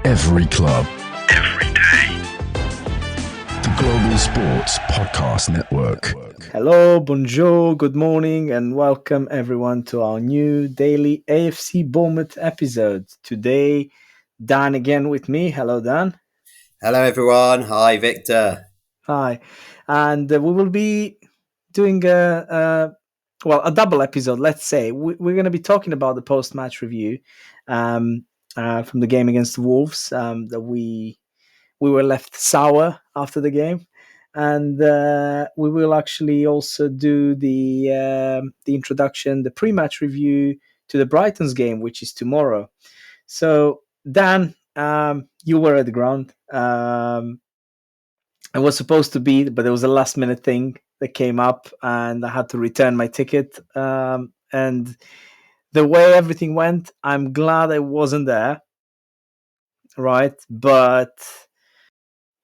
Every club. Every day. The Global Sports Podcast Network. Hello, bonjour, good morning, and welcome everyone to our new daily AFC Bournemouth episode. Today, Dan again with me. Hello, Dan. Hello, everyone. Hi, Victor. Hi. And we will be doing a double episode, let's say. We're going to be talking about the post-match review from the game against the Wolves, that we were left sour after the game. And we will actually also do the introduction, the pre-match review to the Brighton's game, which is tomorrow. So, Dan, you were at the ground. I was supposed to be, but there was a last-minute thing that came up, and I had to return my ticket. And the way everything went, I'm glad I wasn't there, right? But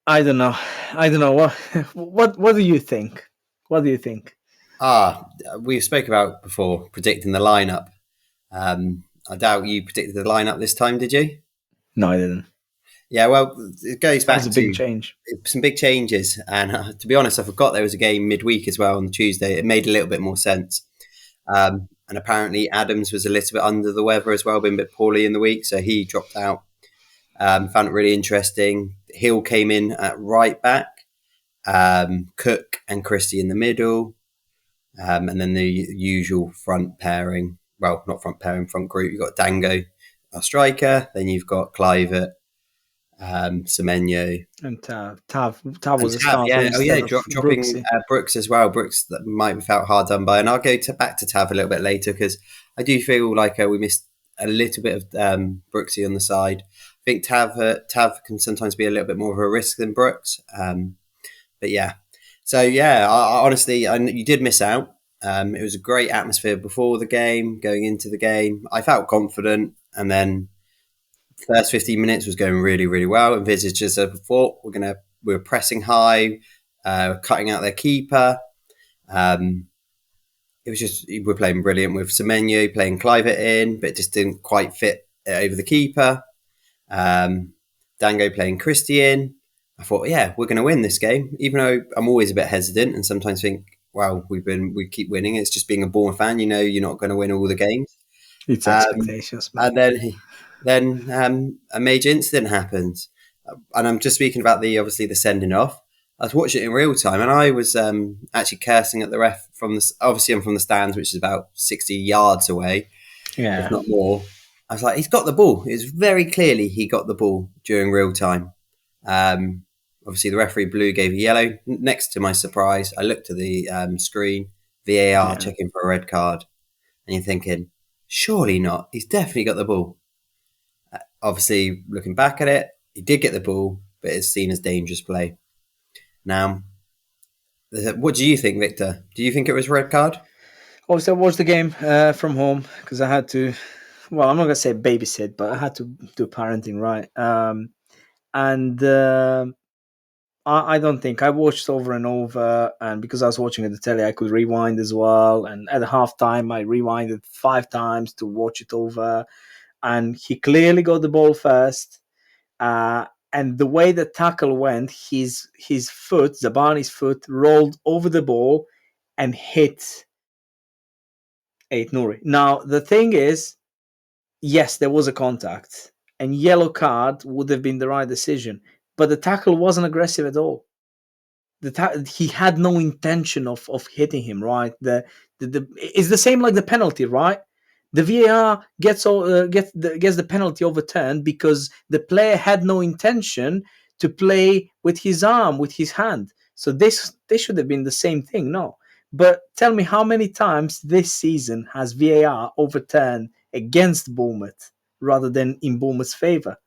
I don't know. What do you think? What do you think? We spoke about before predicting the lineup. I doubt you predicted the lineup this time, did you? No, I didn't. Yeah, well, it goes back to a big change. Some big changes. And to be honest, I forgot there was a game midweek as well on Tuesday. It made a little bit more sense. And apparently Adams was a little bit under the weather as well, been a bit poorly in the week, so he dropped out. Found it really interesting. Hill came in at right back, Cook and Christie in the middle, and then the usual front pairing. Well, not front pairing, front group. You've got Dango, our striker. Then you've got Kluivert, Semenyo. And Tav was a starter. Yeah. Dropping Brooks as well. Brooks that might have felt hard done by. And I'll go back to Tav a little bit later because I do feel like we missed a little bit of Brooksy on the side. I think Tav can sometimes be a little bit more of a risk than Brooks. But yeah. So yeah, I honestly, you did miss out. It was a great atmosphere before the game, going into the game. I felt confident, and then the first 15 minutes was going really, really well. And Envisaged as I thought, we were pressing high, cutting out their keeper. It was just, we're playing brilliant with Semenyo playing Kluivert in, but it just didn't quite fit over the keeper. Dango playing Christie in. I thought, yeah, we're going to win this game, even though I'm always a bit hesitant and sometimes think, well, we keep winning. It's just being a Bournemouth fan, you're not going to win all the games. It's expectations, man. And then a major incident happens, and I'm just speaking about the sending off. I was watching it in real time, and I was actually cursing at the ref obviously I'm from the stands, which is about 60 yards away, if not more. I was like, he's got the ball. It was very clearly he got the ball during real time. Obviously, the referee blew, gave a yellow. Next to my surprise, I looked at the screen, VAR checking for a red card. And you're thinking, surely not. He's definitely got the ball. Obviously, looking back at it, he did get the ball, but it's seen as dangerous play. Now, what do you think, Victor? Do you think it was a red card? Obviously, I watched the game from home because I had to, well, I'm not going to say babysit, but I had to do parenting, right? I don't think I watched over and over, and because I was watching at the telly, I could rewind as well. And at halftime, I rewinded 5 times to watch it over. And he clearly got the ball first. And the way the tackle went, his foot, Zabani's foot, rolled over the ball and hit Ait Nouri. Now, the thing is, yes, there was a contact, and yellow card would have been the right decision. But the tackle wasn't aggressive at all. He had no intention of hitting him, right? It's the same like the penalty, right? The VAR gets the penalty overturned because the player had no intention to play with his arm, with his hand. So this should have been the same thing, no? But tell me, how many times this season has VAR overturned against Bournemouth rather than in Bournemouth's favour?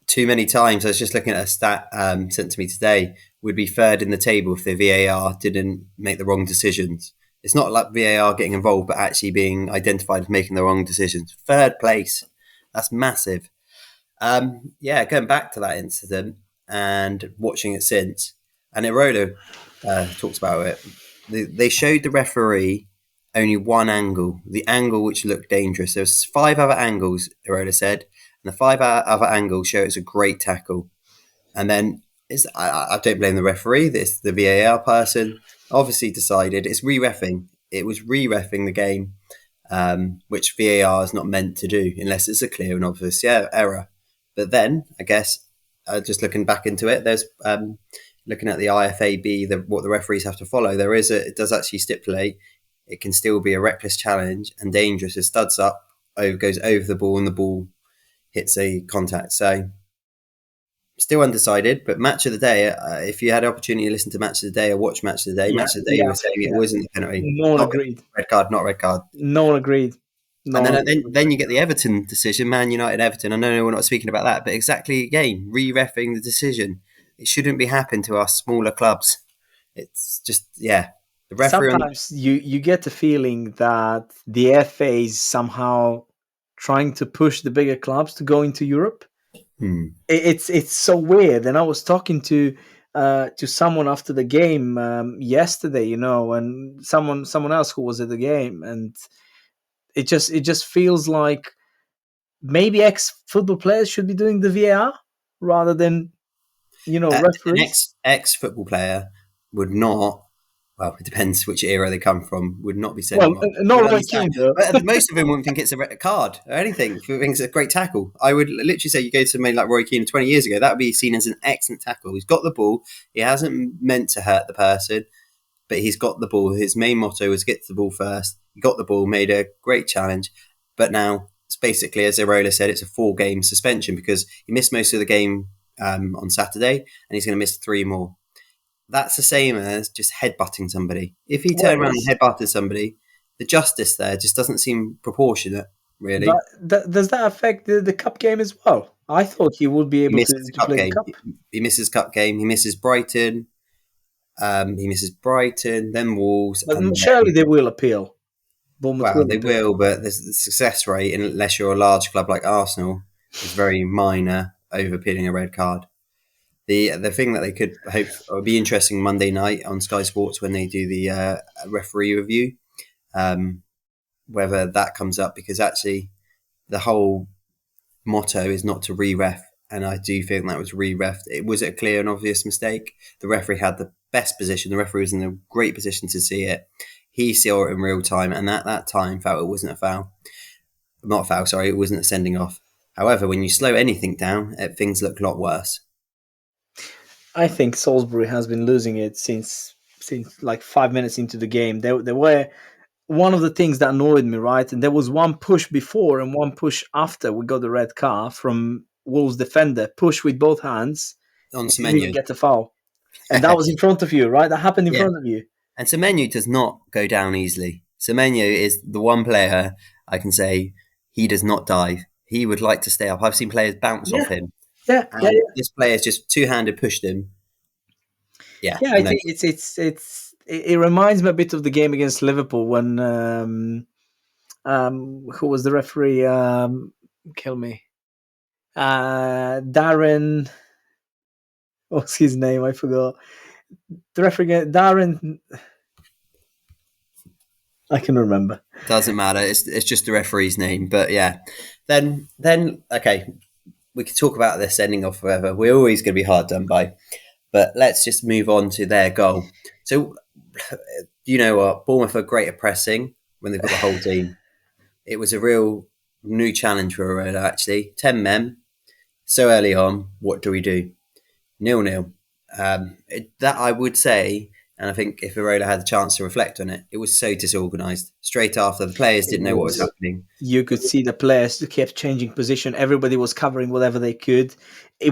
Too many times. I was just looking at a stat sent to me today. Would be third in the table if the VAR didn't make the wrong decisions. It's not like VAR getting involved, but actually being identified as making the wrong decisions. Third place. That's massive. Going back to that incident and watching it since, and Irola talks about it. They showed the referee only one angle, the angle which looked dangerous. There was 5 other angles, Irola said, and the 5 other angles show it's a great tackle. And then I don't blame the referee. The VAR person obviously decided it's re-reffing. It was re-reffing the game, which VAR is not meant to do unless it's a clear and obvious error. But then, I guess, just looking back into it, there's looking at the IFAB, what the referees have to follow. It does actually stipulate it can still be a reckless challenge and dangerous if studs up, goes over the ball and the ball hits a contact. So still undecided, but match of the day, if you had the opportunity to listen to match of the day or watch match of the day, match of the day, you were saying it wasn't a penalty. No one agreed. Red card, not red card. No one agreed. Then you get the Everton decision, Man United Everton. I know we're not speaking about that, but exactly again, re-reffing the decision. It shouldn't be happening to our smaller clubs. It's just, the referee. Sometimes you get the feeling that the FA is somehow trying to push the bigger clubs to go into Europe. It's so weird. And I was talking to someone after the game yesterday, and someone else who was at the game, and it just feels like maybe ex-football players should be doing the VAR rather than referees. An ex-football player would not. Well, it depends which era they come from. Would not be sending. Not Roy Keane, but most of them wouldn't think it's a red card or anything. If they think it's a great tackle, I would literally say you go to somebody like Roy Keane 20 years ago, that would be seen as an excellent tackle. He's got the ball. He hasn't meant to hurt the person, but he's got the ball. His main motto was get to the ball first. He got the ball, made a great challenge, but now it's basically, as Arola said, it's a 4-game suspension because he missed most of the game on Saturday, and he's going to miss 3 more. That's the same as just headbutting somebody. If he turned around and headbutted somebody, the justice there just doesn't seem proportionate, really. But does that affect the cup game as well? I thought he would be able to play the cup. He misses cup game. He misses Brighton. Then Wolves. But surely they will appeal. They will, but the success rate, unless you're a large club like Arsenal, is very minor over appealing a red card. The thing that they could hope would be interesting Monday night on Sky Sports when they do the referee review, whether that comes up, because actually the whole motto is not to re-ref, and I do think that was re-refed. It was a clear and obvious mistake. The referee had the best position. The referee was in a great position to see it. He saw it in real time, and at that time felt it wasn't a foul. Not a foul, sorry, it wasn't a sending off. However, when you slow anything down, things look a lot worse. I think Salisbury has been losing it since like 5 minutes into the game. There were one of the things that annoyed me, right? And there was one push before and one push after we got the red card from Wolves defender. Push with both hands. On Semenyo. Didn't get the foul. And that was in front of you, right? That happened in front of you. And Semenyo does not go down easily. Semenyo is the one player I can say he does not dive. He would like to stay up. I've seen players bounce off him. Yeah. This player's just two-handed pushed him. Yeah, I think it reminds me a bit of the game against Liverpool when who was the referee? Kill me. Darren. What's his name? I forgot. The referee, Darren. I can remember. Doesn't matter. It's just the referee's name. But yeah, then okay. We could talk about this ending off forever. We're always going to be hard done by. But let's just move on to their goal. So, you know what? Bournemouth are great at pressing when they've got the whole team. It was a real new challenge for Arola, actually. 10 men, so early on. What do we do? 0-0. That I would say, and I think if Arola had the chance to reflect on it, it was so disorganised. Straight after, the players didn't know what was happening. You could see the players kept changing position. Everybody was covering whatever they could. They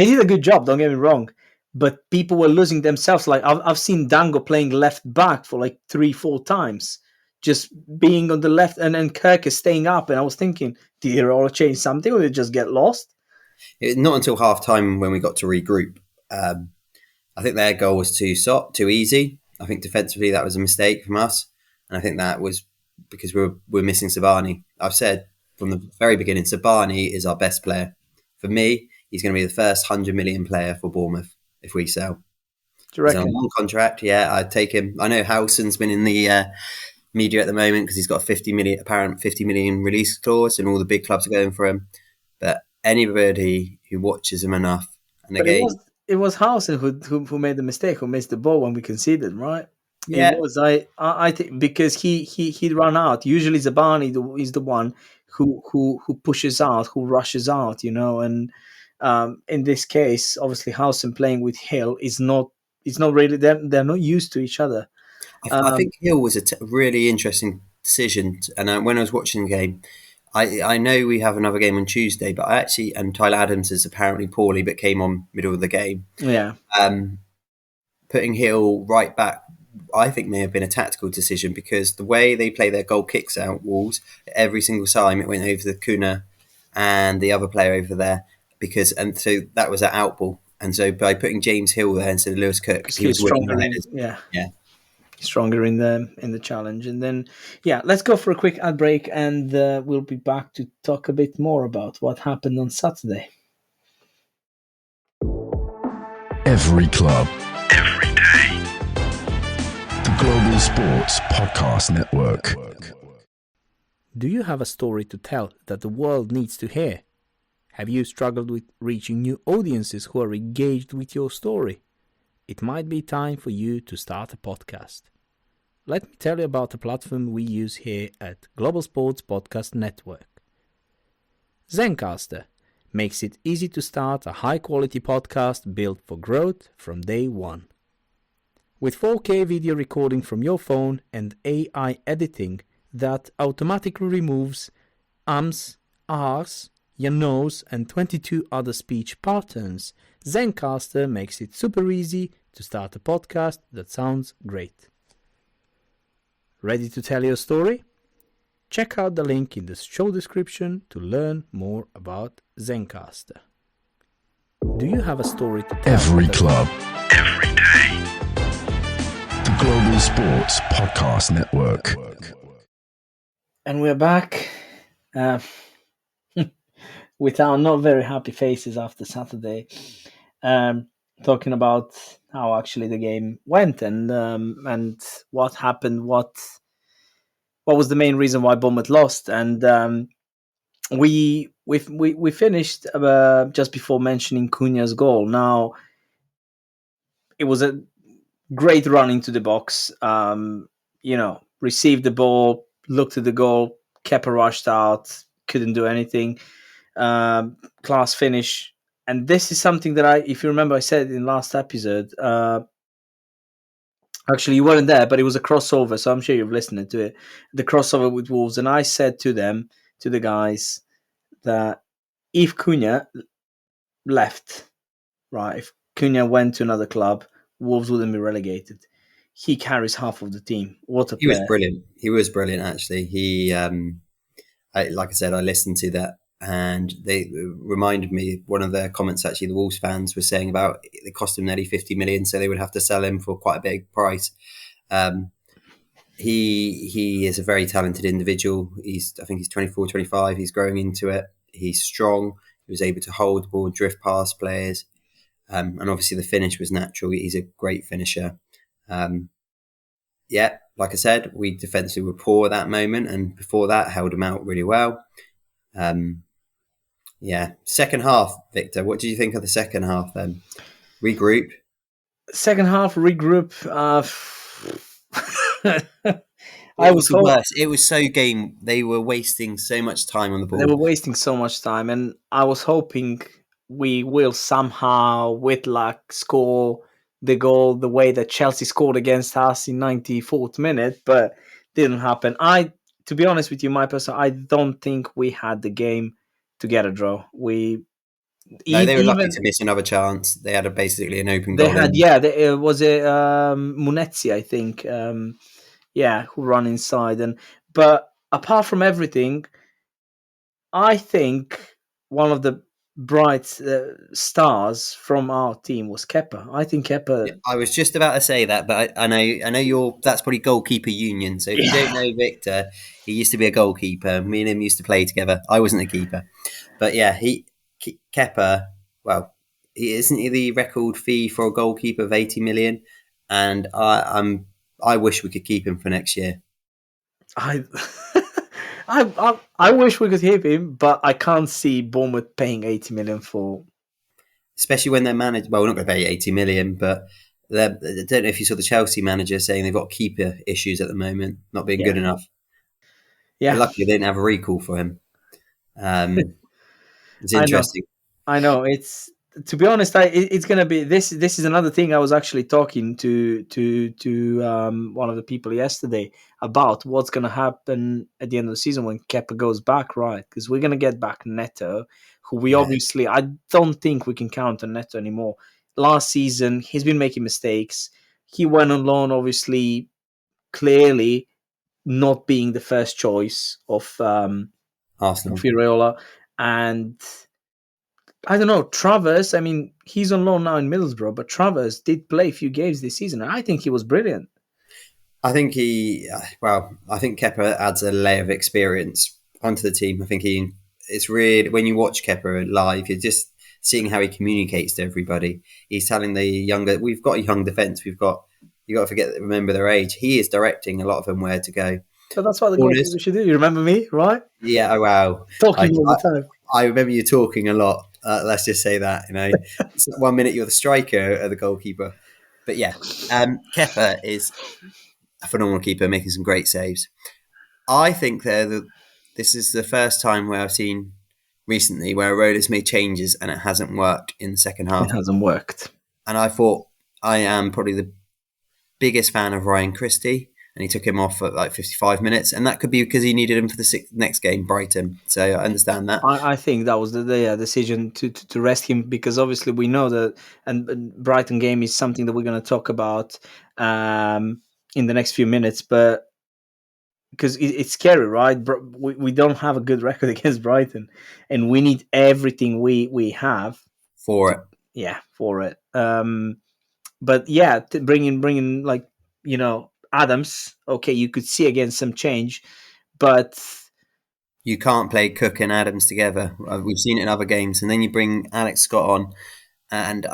did a good job, don't get me wrong, but people were losing themselves. Like I've seen Dango playing left back for like 3-4 times, just being on the left, and then Kirk is staying up. And I was thinking, did Arola change something, or did it just get lost? Not until half time when we got to regroup. I think their goal was too easy. I think defensively that was a mistake from us, and I think that was because we're missing Sabani. I've said from the very beginning, Sabani is our best player. For me, he's going to be the first 100 million player for Bournemouth if we sell. Do you reckon? He's on one contract, yeah, I'd take him. I know Howson's been in the media at the moment because he's got a 50 million release clause, and all the big clubs are going for him. but anybody who watches them enough, and But again, it was Hausen who made the mistake, who missed the ball when we conceded, right? It yeah, was I think because he ran out. Usually Zabani is the one who pushes out, who rushes out, and in this case, obviously Hausen playing with Hill is not really, they're not used to each other. I think Hill was a really interesting decision. And when I was watching the game, I know we have another game on Tuesday, but and Tyler Adams is apparently poorly, but came on middle of the game. Yeah, Putting Hill right back, I think may have been a tactical decision because the way they play their goal kicks out, Wolves, every single time it went over the Kuna and the other player over there, and so that was an outball. And so by putting James Hill there instead of Lewis Cook, because he was winning the headers. Yeah. stronger in the challenge. And then let's go for a quick ad break, and we'll be back to talk a bit more about what happened on Saturday. Every club, every day. The Global Sports Podcast Network. Do you have a story to tell that the world needs to hear? Have you struggled with reaching new audiences who are engaged with your story? It might be time for you to start a podcast. Let me tell you about a platform we use here at Global Sports Podcast Network. Zencastr makes it easy to start a high-quality podcast built for growth from day one. With 4K video recording from your phone and AI editing that automatically removes ums, ahs, ya knows, and 22 other speech patterns, Zencastr makes it super easy to start a podcast that sounds great. Ready to tell your story? Check out the link in the show description to learn more about Zencastr. Do you have a story to tell? Every club, every day. The Global Sports Podcast Network. And we're back with our not very happy faces after Saturday, talking about how actually the game went and what happened, what was the main reason why Bournemouth lost. And we finished just before mentioning Cunha's goal. Now, it was a great run into the box. Received the ball, looked at the goal, Kepa rushed out, couldn't do anything. Class finish. And this is something that if you remember, I said in last episode, actually you weren't there, but it was a crossover, so I'm sure you've listened to it. The crossover with Wolves, and I said to the guys, that if Cunha left, right, if Cunha went to another club, Wolves wouldn't be relegated. He carries half of the team. What a player. He was brilliant. He was brilliant, actually. He, like I said, I listened to that, and they reminded me, one of the comments actually the Wolves fans were saying about it cost him nearly 50 million, so they would have to sell him for quite a big price. He is a very talented individual. I think he's 24, 25. He's growing into it. He's strong. He was able to hold the ball, drift past players. And obviously the finish was natural. He's a great finisher. Like I said, we defensively were poor at that moment, and before that held him out really well. Second half, Victor, what did you think of the second half then? Regroup. Second half, regroup. It was so game. They were wasting so much time on the ball. They were wasting so much time, and I was hoping we will somehow, with luck, score the goal the way that Chelsea scored against us in 94th minute, but didn't happen. To be honest with you, I don't think we had the game to get a draw. They were lucky to miss another chance. They had basically an open goal. Was it Munetzi, I think, who ran inside. But apart from everything, I think one of the bright stars from our team was Kepa. I think Kepa. Yeah, I was just about to say that, but I know that's probably goalkeeper union. So if you don't know Victor, he used to be a goalkeeper. Me and him used to play together. I wasn't a keeper, but yeah, Kepa. Well, isn't he the record fee for a goalkeeper of 80 million? And I wish we could keep him for next year. I wish we could keep him, but I can't see Bournemouth paying 80 million for. Especially when they're managed. Well, we're not going to pay 80 million, but I don't know if you saw the Chelsea manager saying they've got keeper issues at the moment, not being good enough. Yeah, Luckily, they didn't have a recall for him. It's I know. interesting. I know. It's, to be honest, it's gonna be this. This is another thing I was actually talking to one of the people yesterday about what's gonna happen at the end of the season when Kepa goes back, right? Because we're gonna get back Neto, who we Yeah. obviously, I don't think we can count on Neto anymore. Last season, he's been making mistakes. He went on loan, obviously, clearly not being the first choice of Arsenal. Fioreola, and I don't know, Travers, I mean, he's on loan now in Middlesbrough, but Travers did play a few games this season, and I think he was brilliant. I think I think Kepa adds a layer of experience onto the team. I think it's really, when you watch Kepa live, you're just seeing how he communicates to everybody. He's telling we've got a young defence, you got to remember their age. He is directing a lot of them where to go. But that's what the Corners, goalkeeper should do. You remember me, right? yeah, oh, wow. Talking all the time. I remember you talking a lot. Let's just say that, one minute you're the striker or the goalkeeper. But yeah, Kepa is a phenomenal keeper, making some great saves. I think this is the first time where I've seen recently where Rola's made changes and it hasn't worked in the second half. It hasn't worked. And I thought, I am probably the biggest fan of Ryan Christie, and he took him off at like 55 minutes, and that could be because he needed him for the next game, Brighton. So I understand that. I think that was the decision to rest him, because obviously we know that, and Brighton game is something that we're going to talk about in the next few minutes, but because it's scary, right? We don't have a good record against Brighton, and we need everything we have for it. Yeah, for it. But yeah, bringing like, Adams. Okay, you could see again some change, but you can't play Cook and Adams together. We've seen it in other games, and then you bring Alex Scott on, and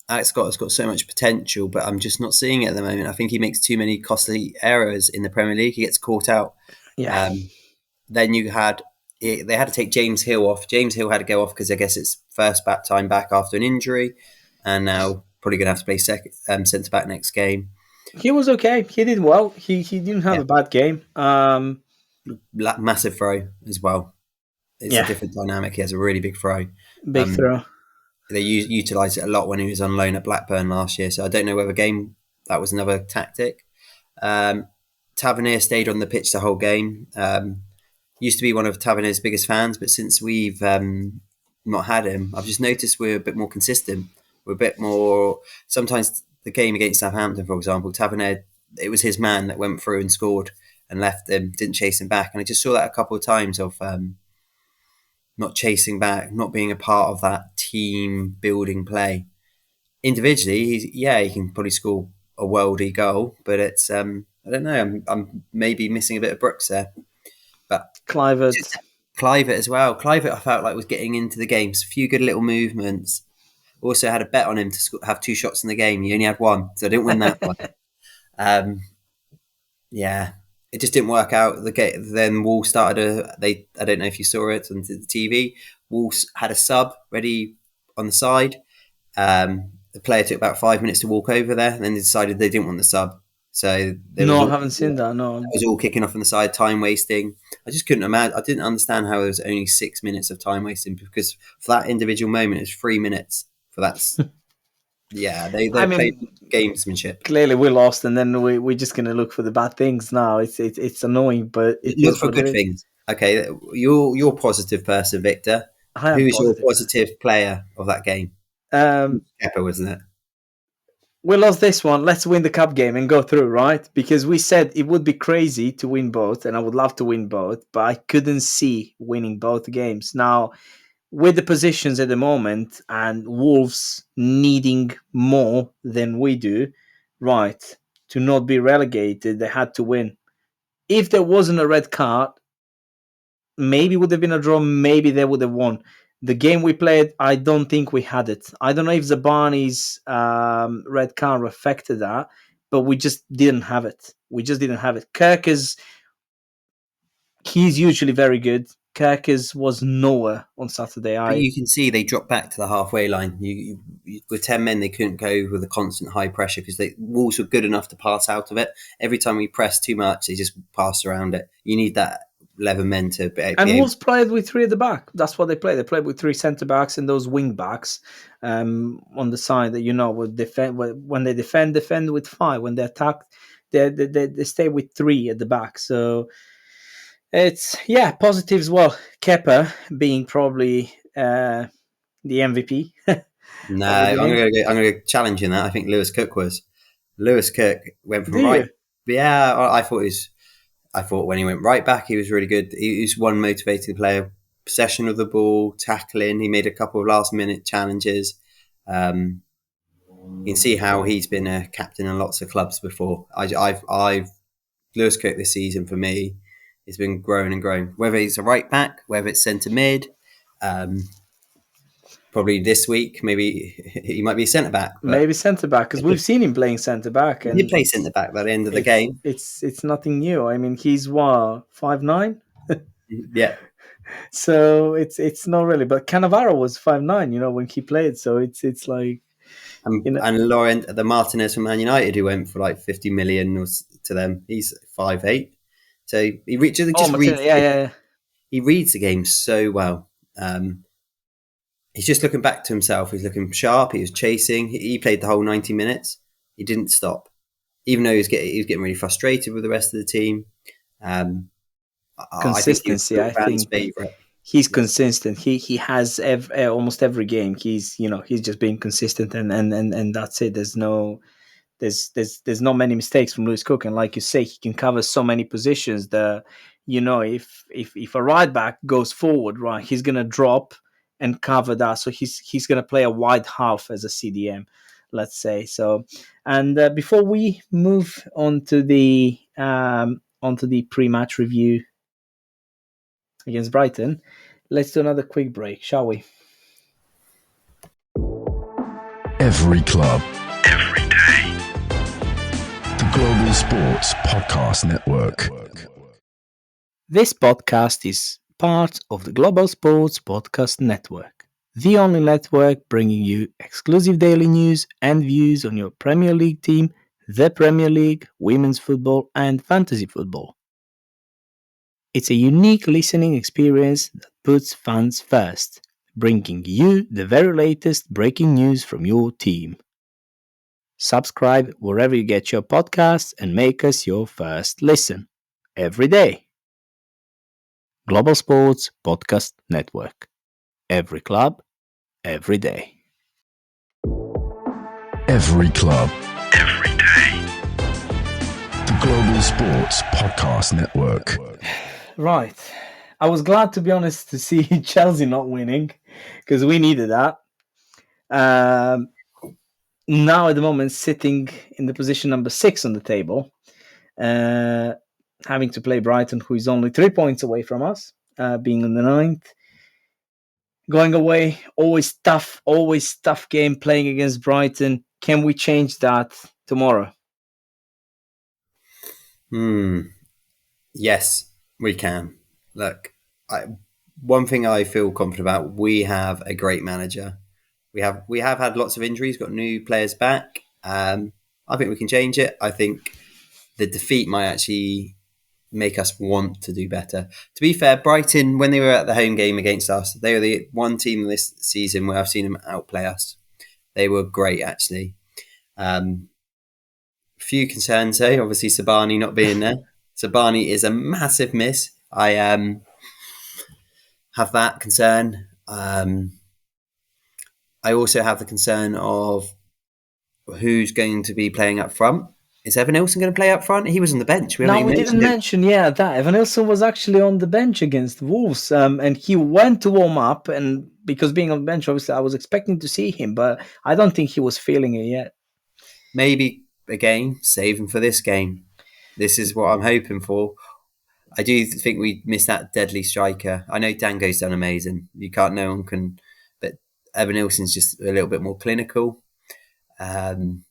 Alex Scott has got so much potential, but I'm just not seeing it at the moment. I think he makes too many costly errors in the Premier League. He gets caught out. Yeah. Then they had to take James Hill off. James Hill had to go off because I guess it's first time back after an injury, and now probably going to have to play centre back next game. He was okay. He did well. He didn't have a bad game. Massive throw as well. It's a different dynamic. He has a really big throw. Big throw. They utilised it a lot when he was on loan at Blackburn last year. So I don't know whether that was another tactic. Tavernier stayed on the pitch the whole game. Used to be one of Tavernier's biggest fans, but since we've not had him, I've just noticed we're a bit more consistent. We're a bit more. Sometimes the game against Southampton, for example, Tavernier, it was his man that went through and scored and left him, didn't chase him back. And I just saw that a couple of times of not chasing back, not being a part of that team building play. Individually, he can probably score a worldy goal, but it's I don't know. I'm maybe missing a bit of Brooks there, but Kluivert as well. Kluivert, I felt like was getting into the games. A few good little movements. Also had a bet on him to have 2 shots in the game. He only had 1, so I didn't win that one. It just didn't work out. Then Wolves started I don't know if you saw it on the TV. Wolves had a sub ready on the side. The player took about 5 minutes to walk over there, and then they decided they didn't want the sub. So I haven't seen that. No, it was all kicking off on the side, time wasting. I just couldn't imagine. I didn't understand how there was only 6 minutes of time wasting, because for that individual moment, it's 3 minutes. For that, they played gamesmanship. Clearly, we lost, and then we're just going to look for the bad things now. It's annoying, but look for good things. Okay, you're a positive person, Victor. Who's your positive player of that game? Kepa, wasn't it? We lost this one. Let's win the cup game and go through, right? Because we said it would be crazy to win both, and I would love to win both, but I couldn't see winning both games. Now, with the positions at the moment and Wolves needing more than we do, right, to not be relegated, they had to win. If there wasn't a red card, maybe it would have been a draw, maybe they would have won. The game we played, I don't think we had it. I don't know if Zabani's red card affected that, but we just didn't have it. Kirk is... He's usually very good. Kirkes was nowhere on Saturday. But you can see they dropped back to the halfway line. With 10 men, they couldn't go with a constant high pressure because Wolves were good enough to pass out of it. Every time we pressed too much, they just passed around it. You need that 11 men to be And able. Wolves played with 3 at the back. That's what they play. They play with 3 centre backs and those wing backs on the side that would defend. When they defend with 5. When they attack, they stay with 3 at the back. So it's positive as well. Kepa being probably the MVP. No, I'm going to challenge in that. I think Lewis Cook was. Lewis Cook went from Do right. you? Yeah, I thought when he went right back, he was really good. He was one motivating player. Possession of the ball, tackling. He made a couple of last-minute challenges. You can see how he's been a captain in lots of clubs before. I've Lewis Cook this season for me has been growing and growing. Whether he's a right back, whether it's centre mid, probably this week maybe he might be centre back. Maybe centre back, because we've seen him playing centre back, He and did play centre back by the end of the game. It's nothing new. I mean, he's 5'9". Yeah. So it's not really, but Cannavaro was 5'9", when he played. So it's like, and Laurent, the Martinez from Man United, who went for like 50 million to them, he's 5'8". So he reads he reads the game so well. He's just looking back to himself. He's looking sharp. He was chasing. He played the whole 90 minutes. He didn't stop, even though he was getting really frustrated with the rest of the team. Consistency. I think favorite. He's consistent. He has almost every game. He's just being consistent, and that's it. There's not many mistakes from Lewis Cook, and like you say, he can cover so many positions that if a right back goes forward, right, he's gonna drop and cover that. So he's gonna play a wide half as a CDM, let's say. So, and before we move on to the pre-match review against Brighton, let's do another quick break, shall we? Every club, every day. The Global Sports Podcast Network. This podcast is part of the Global Sports Podcast Network, the only network bringing you exclusive daily news and views on your Premier League team, the Premier League, women's football, and fantasy football. It's a unique listening experience that puts fans first, bringing you the very latest breaking news from your team. Subscribe wherever you get your podcasts and make us your first listen every day. Global Sports Podcast Network. Every club, every day. Every club, every day. The Global Sports Podcast Network. Right. I was glad, to be honest, to see Chelsea not winning, because we needed that. Now, at the moment, sitting in the position number 6 on the table, having to play Brighton, who is only 3 points away from us, being on the 9th. Going away, always tough game playing against Brighton. Can we change that tomorrow? Yes, we can. Look, one thing I feel confident about, we have a great manager. We have had lots of injuries, got new players back. I think we can change it. I think the defeat might actually make us want to do better. To be fair, Brighton, when they were at the home game against us, they were the one team this season where I've seen them outplay us. They were great, actually. Few concerns, though. Obviously, Sabani not being there. Sabani is a massive miss. I have that concern. I also have the concern of who's going to be playing up front. Is Evan Nilsson going to play up front? He was on the bench. We didn't mention that. Evan Nilsson was actually on the bench against Wolves, and he went to warm up, and because being on the bench, obviously, I was expecting to see him, but I don't think he was feeling it yet. Maybe, again, save him for this game. This is what I'm hoping for. I do think we missed that deadly striker. I know Dango's done amazing. No one can, but Evan Nilsson's just a little bit more clinical. I'm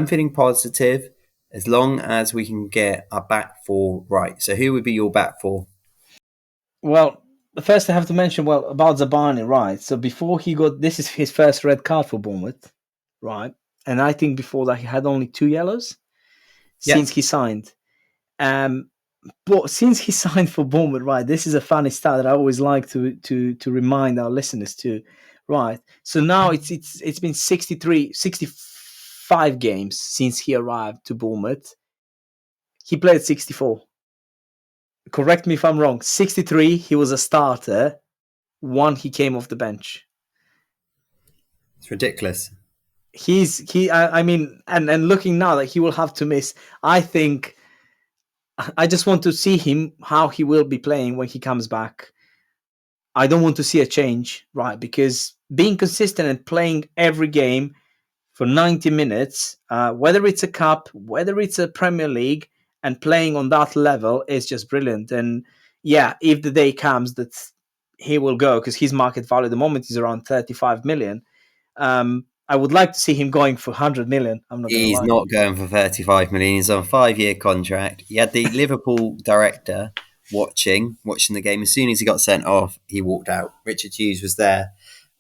feeling positive. as long as we can get our back four right. So who would be your back four? Well, first I have to mention about Zabani, right? So before this is his first red card for Bournemouth, right? And I think before that he had only 2 yellows since he signed. But since he signed for Bournemouth, right? This is a funny stat that I always like to remind our listeners to, right? So now it's been 65 games since he arrived to Bournemouth. He played 64. Correct me if I'm wrong. 63, he was a starter. 1, he came off the bench. It's ridiculous. I mean, and looking now that he will have to miss, I think I just want to see him, how he will be playing when he comes back. I don't want to see a change, right? Because being consistent and playing every game for 90 minutes, whether it's a cup, whether it's a Premier League, and playing on that level is just brilliant. And yeah, if the day comes that he will go, because his market value at the moment is around 35 million, I would like to see him going for 100 million. I'm not going to lie. He's not going for 35 million. He's on a 5-year contract. He had the Liverpool director watching the game. As soon as he got sent off, he walked out. Richard Hughes was there.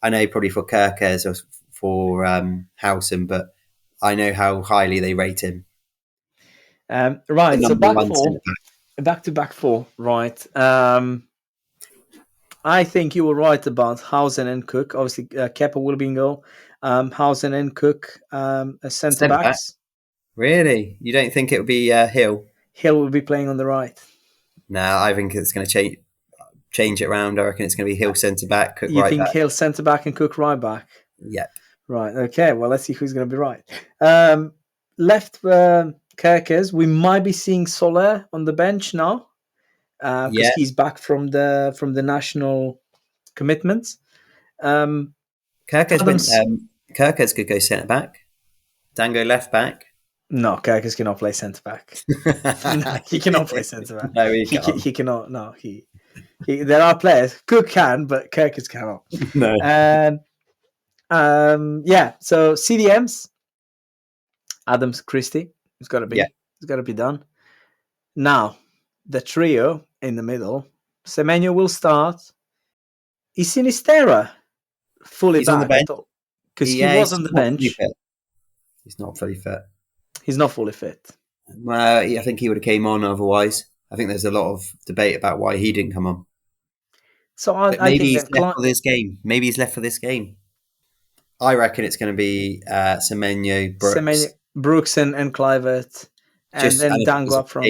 I know probably for Kirkers or for Howson, but I know how highly they rate him. Right, so back to back four, right. I think you were right about Howson and Cook. Obviously, Kepa will be in goal. Howson and Cook as centre-backs. Really? You don't think it would be Hill? Hill will be playing on the right. No, I think it's going to change it around. I reckon it's going to be Hill centre-back, Cook right back. You think Hill centre-back and Cook right back? Yep. Right, okay. Well, let's see who's going to be right. Left Kirkers, we might be seeing Soler on the bench now because he's back from the national commitments. Kirkers could go centre back. Dango left back. No, Kirkers cannot play centre back. No, he cannot play centre back. No, he can't. He cannot. No, he. There are players. Cook can, but Kirkers cannot. No. Yeah. So CDMs. Adams, Christie. It's got to be. Yeah. It's got to be done. Now, the trio in the middle. Semenyo will start. Is Sinistera fully He's back? On the bench. Because he was on the bench. He's not fully fit. He's not fully fit. I think he would have came on otherwise. I think there's a lot of debate about why he didn't come on. So I maybe think he's left for this game. Maybe he's left for this game. I reckon it's going to be Semenyo, Brooks and Kluivert, and then Dango up front.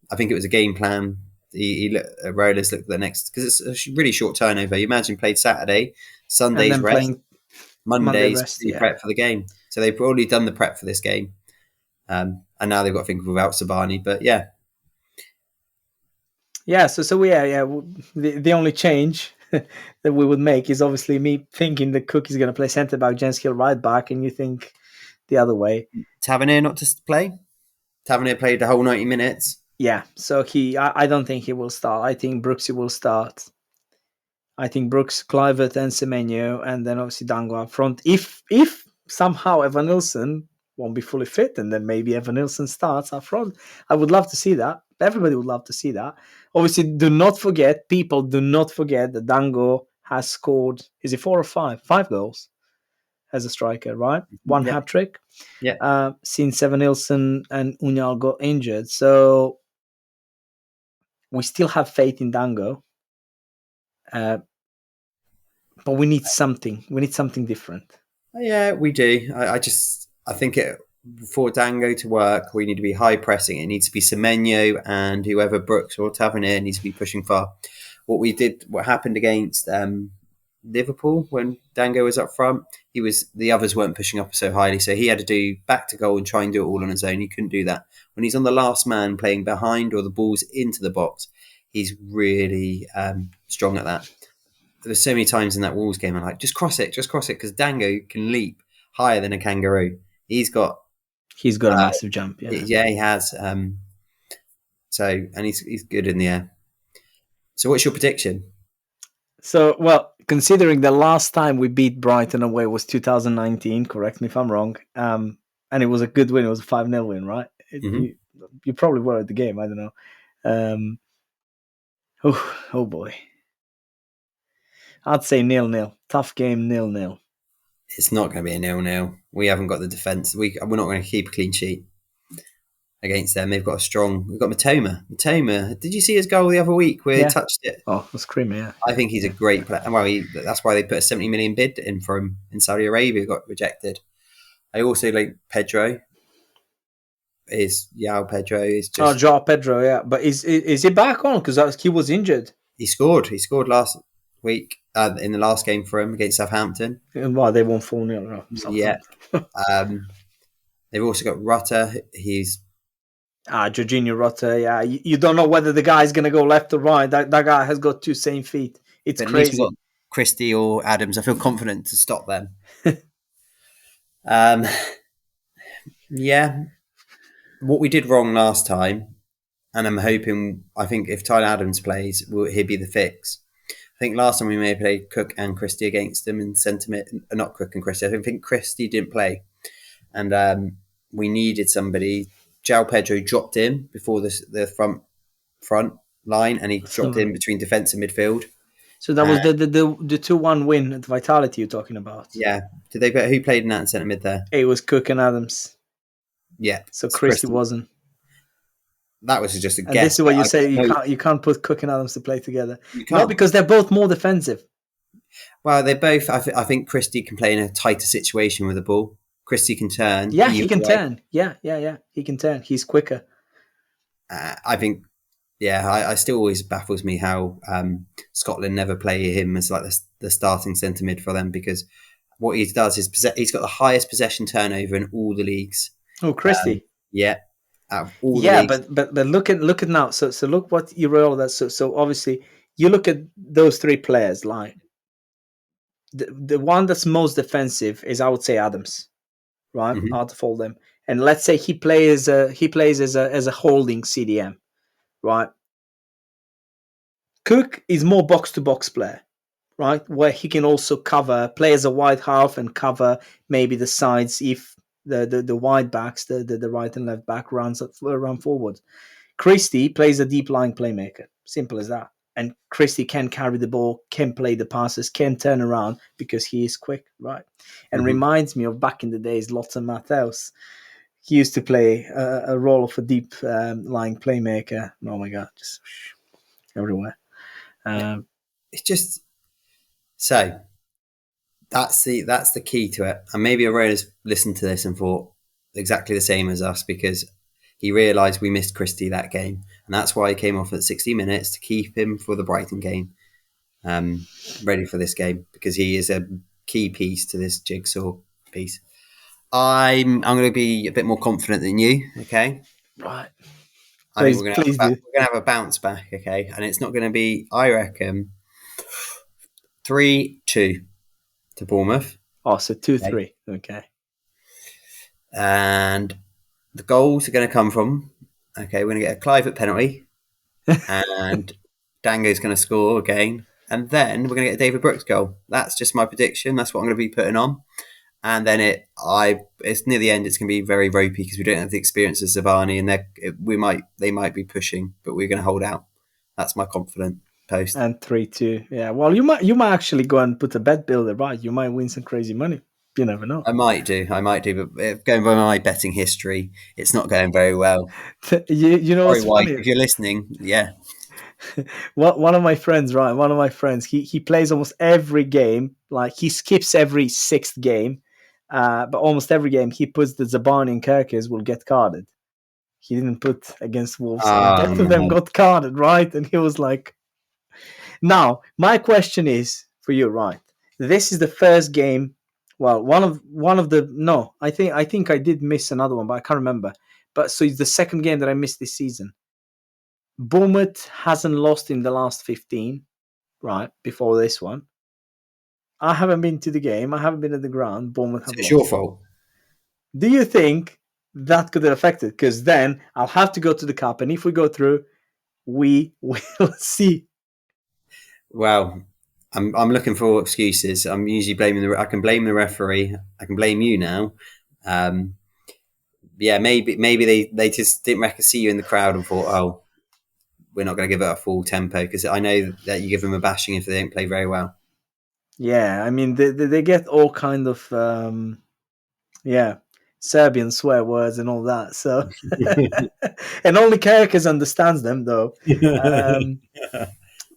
I think it was a game plan. Rollers looked at the next, because it's a really short turnover. You imagine played Saturday, Sunday's rest, Monday's prep for the game. So they've already done the prep for this game. And now they've got to think without Sabani. But yeah. Yeah, so the only change that we would make is obviously me thinking that Cook is going to play centre-back, Jens Hill right back, and you think the other way. Tavernier not to play? Tavernier played the whole 90 minutes. Yeah, so I don't think he will start. I think Brooksy will start. I think Brooks, Kluivert and Semenyo, and then obviously Dango up front. If somehow Evan Nilsson won't be fully fit, and then maybe Evan Nilsson starts up front, I would love to see that. Everybody would love to see that. Obviously, do not forget that Dango has scored, is it 4 or 5? 5 goals as a striker, right? 1 hat-trick. Yeah. Since Evan Nilsson and Unyal got injured. So we still have faith in Dango. But we need something. We need something different. Yeah, we do. I think for Dango to work, we need to be high pressing. It needs to be Semenyo and whoever, Brooks or Tavernier, needs to be pushing far. What happened against Liverpool when Dango was up front, the others weren't pushing up so highly, so he had to do back to goal and try and do it all on his own. He couldn't do that. When he's on the last man playing behind or the ball's into the box, he's really strong at that. There's so many times in that Wolves game I'm like, just cross it, because Dango can leap higher than a kangaroo. He's got a massive jump. Yeah, he has. So he's good in the air. So what's your prediction? So, well, considering the last time we beat Brighton away was 2019, correct me if I'm wrong, and it was a good win. It was a 5-0 win, right? Mhm. You probably were at the game. I don't know. Oh boy. I'd say 0-0. Tough game, 0-0. It's not going to be a 0-0. We haven't got the defence. We're not going to keep a clean sheet against them. They've got a strong. We've got Matoma. Matoma. Did you see his goal the other week where he touched it? Oh, that's creamy. Yeah. I think he's a great player. Well, that's why they put a 70 million bid in for him in Saudi Arabia. Got rejected. I also like Pedro. Pedro is just. João Pedro. Yeah, but is he back on? Because he was injured. He scored. He scored last week in the last game for him against Southampton. Well, they won 4-0. Yeah. They've also got Rutter. He's Jorginho Rutter. Yeah, you don't know whether the guy's going to go left or right. That guy has got two same feet. It's crazy. At least we've got Christie or Adams. I feel confident to stop them. Yeah. What we did wrong last time, and I think if Tyler Adams plays, he'll be the fix. I think last time we may have played Cook and Christie against them in centre mid, not Cook and Christie. I don't think Christie didn't play. And we needed somebody. João Pedro dropped in before the front line, and he dropped in between defence and midfield. So that was the 2-1 win at Vitality you're talking about. Yeah. Who played in that centre mid there? It was Cook and Adams. Yeah. So Christie wasn't. That was just a guess. And this is what you say. You can't put Cook and Adams to play together. Not because they're both more defensive. Well, they're both. I think Christie can play in a tighter situation with the ball. Christie can turn. Yeah, he can turn. Yeah. He can turn. He's quicker. I think. Yeah, I still always baffles me how Scotland never play him as like the starting centre mid for them, because what he does is he's got the highest possession turnover in all the leagues. Oh, Christie. Yeah. But look at now. So look what you roll that. So obviously you look at those three players. Like the one that's most defensive is, I would say, Adams, right? Mm-hmm. Out of all them, and let's say he plays as a holding CDM, right? Cook is more box to box player, right? Where he can also play as a wide half and cover maybe the sides if the wide backs, the right and left back run forward. Christie plays a deep lying playmaker. Simple as that. And Christie can carry the ball, can play the passes, can turn around because he is quick, right? And reminds me of back in the days, Lothar Matthäus. He used to play a role of a deep lying playmaker. Oh my God, just everywhere. It's just so. That's the key to it. And maybe Aurella's listened to this and thought exactly the same as us, because he realised we missed Christie that game. And that's why he came off at 60 minutes to keep him for the Brighton game, ready for this game, because he is a key piece to this jigsaw piece. I'm going to be a bit more confident than you, okay? Right. I think we're going to have a bounce back, okay? And it's not going to be, I reckon, 3-2. To Bournemouth. Oh, so 2-3. Okay. And the goals are going to come from, we're going to get a Clive penalty, and Dango's going to score again, and then we're going to get a David Brooks goal. That's just my prediction. That's what I'm going to be putting on. And then it's near the end. It's going to be very ropey because we don't have the experience of Zabani, and they might be pushing, but we're going to hold out. That's my confident post. And 3-2. Yeah. Well, you might actually go and put a bet builder, right? You might win some crazy money. You never know. I might do, but going by my betting history, it's not going very well. you know what's funny? If you're listening, yeah. One of my friends, right? One of my friends, he plays almost every game. Like he skips every sixth game, but almost every game he puts the Zabani and Kirkers will get carded. He didn't put against Wolves. Both of them got carded, right? And he was like, now, my question is for you, right? This is the first game. Well, one of the no, I think I did miss another one, but I can't remember. But so it's the second game that I missed this season. Bournemouth hasn't lost in the last 15, right? Before this one, I haven't been to the game. I haven't been at the ground. Bournemouth have lost. It's your fault. Do you think that could have affected? Because then I'll have to go to the cup, and if we go through, we will see. Well, I'm looking for excuses. I'm usually blaming I can blame the referee. I can blame you now, yeah, maybe they just didn't see you in the crowd and thought, oh, we're not going to give it a full tempo, because I know that you give them a bashing if they don't play very well. Yeah, I mean they get all kind of Serbian swear words and all that. So and only Kerkez understands them though.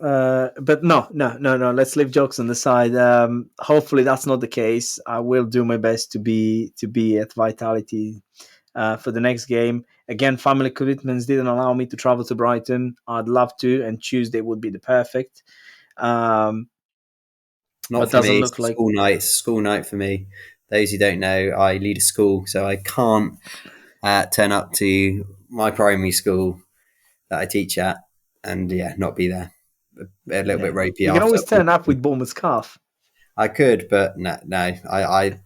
But no. Let's leave jokes on the side. Hopefully that's not the case. I will do my best to be at Vitality for the next game. Again, family commitments didn't allow me to travel to Brighton. I'd love to, and Tuesday would be the perfect. Not for me. It's school night. It's school night for me. Those who don't know, I lead a school, so I can't turn up to my primary school that I teach at and not be there. A little bit ropey. You can always turn up with Bournemouth scarf. I could, but no. I.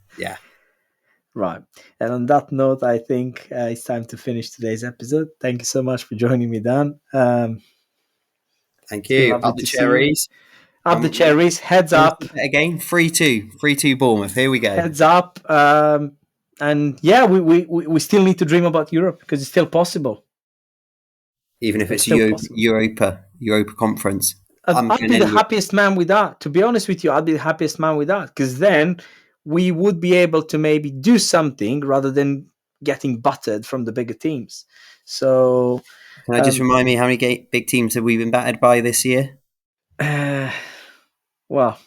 Right. And on that note, I think it's time to finish today's episode. Thank you so much for joining me, Dan. Thank you. Up the Cherries. Up the Cherries. Heads up. Again, 3-2 Bournemouth. Here we go. Heads up. And yeah, we still need to dream about Europe because it's still possible. Even if it's Europa Conference. I'd be the happiest man with that. To be honest with you, I'd be the happiest man with that, because then we would be able to maybe do something rather than getting buttered from the bigger teams. So, can I just remind me how many big teams have we been battered by this year? Well,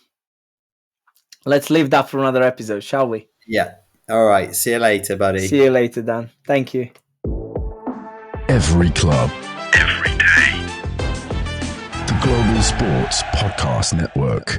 let's leave that for another episode, shall we? Yeah. All right. See you later, buddy. See you later, Dan. Thank you. Every club, every day. The Global Sports Podcast Network.